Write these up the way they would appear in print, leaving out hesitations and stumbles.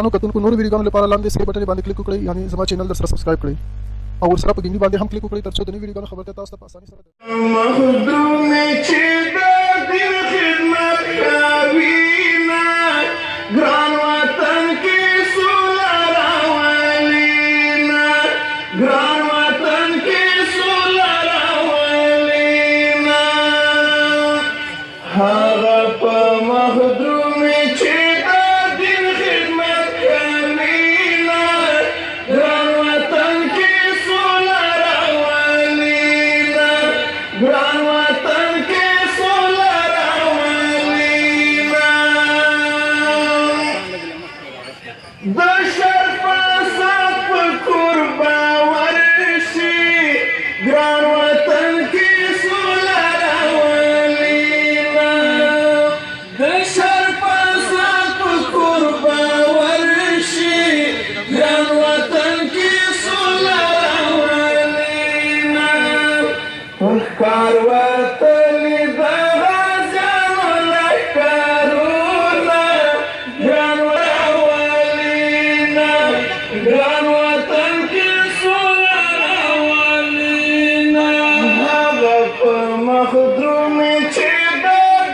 نو کتونکو نور ویډیوګانو لپاره لاندې سری بټن باندې کلیک وکړئ یعنی زما چینل در سره سبسکرایب کړئ او ورسره په ګنګي باندې هم کلیک وکړئ ترڅو د نوې ویډیوګانو خبرتیا تاسو ته په اسانۍ سره مخدوم چې د دین خدمت کوي نه ګران وطن کې سوله راولي نه ګران وطن کې سوله راولي نه هغه په مخدوم چې ګران وطن کې سوله راولي نه د شر فساد په کور باور شي ګران وطن کې سوله راولي نه د شر فساد په کور باور شي ګران وطن کې سوله کار وطنی د غازیانو لښکرونه ګران راولي نه ګران وطن کې سوله راولي نه هغه په مخدومي چې د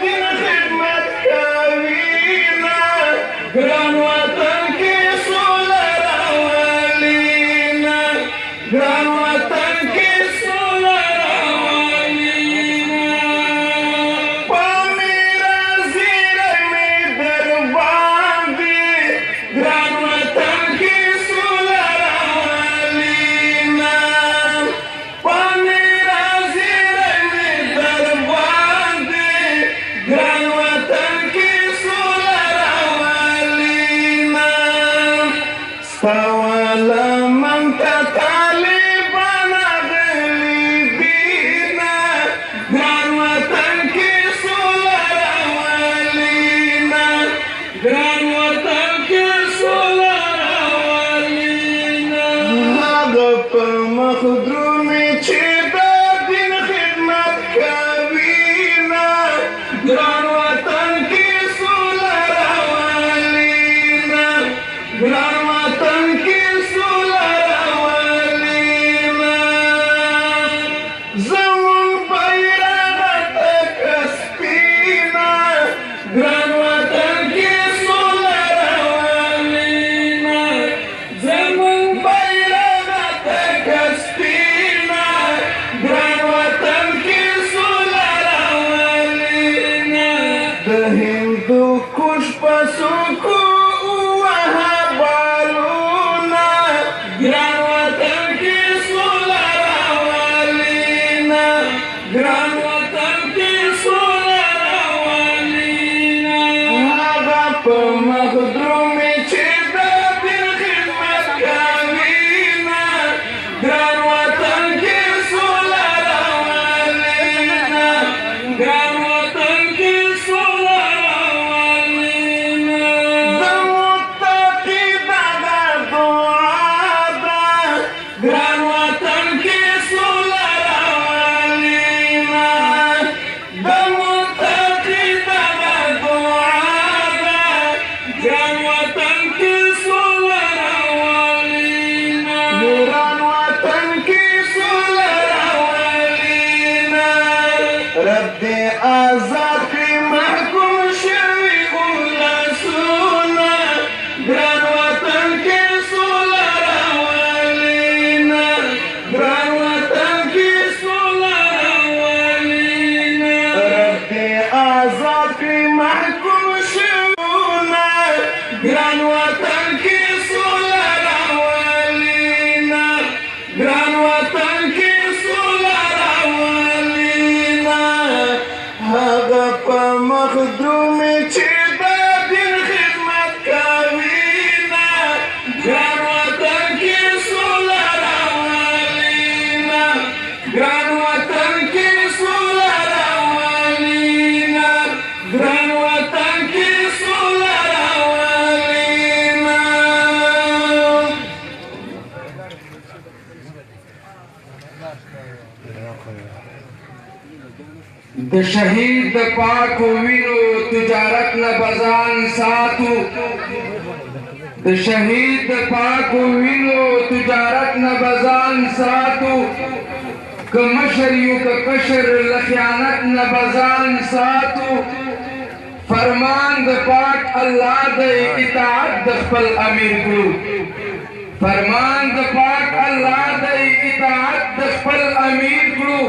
دین خدمت کوي نه ګران وطن کې سوله راولي نه ګران وطن کې سوالا من کا طالبان غلی دینا ګران وطن کې سوله راولي نه ګران وطن کې سوله راولي نه هغه په مخدومي چې د دین خدمت کوي نه ګران وطن کې سوله راولي نه ګران وطن کې سوله راولي نه زموږ بیرغ تک سپینه ګران وطن کې سوله راولي نه زموږ بیرغ تک سپینه ګران وطن کې سوله راولي نه د هندوکش په څوکو ګران وطن کې سوله راولي نه ګران وطن کې سوله راولي نه هغه په مخدومي چې د دین خدمت کوي نه ګران وطن کې سوله راولي نه ګران وطن کې سوله راولي نه د متقي دغه ګران وطن کې سوله راولي نه د متقي دغه دعا ده ګران وطن کې سوله راولي نه ګران وطن کې سوله راولي نه رب دې آزاد کړي محکوم شوي ولسونه ګران وطن کې سوله ګران وطن کې سوله راولي نه رب دې آزاد کړي محکوم شوونه ګران وطن کې سوله راولي نه ګران وطن کې سوله راولي نه هغه په مخدومي چې د دین خدمت کوي نه ګران وطن کې سوله ګران وطن کې سوله راولي نه ګران وطن کې سوله راولي نه د شهید د پاکو وینو تجارت نه بزان ساتو د شهید د پاکو وینو تجارت نه بزان ساتو که مشر یو که کشر له خیانت نه بزان ساتو فرمان د پاک الله د اطاعت د خپل امیر کړو فرمان د پاک الله د اطاعت د خپل امیر کړو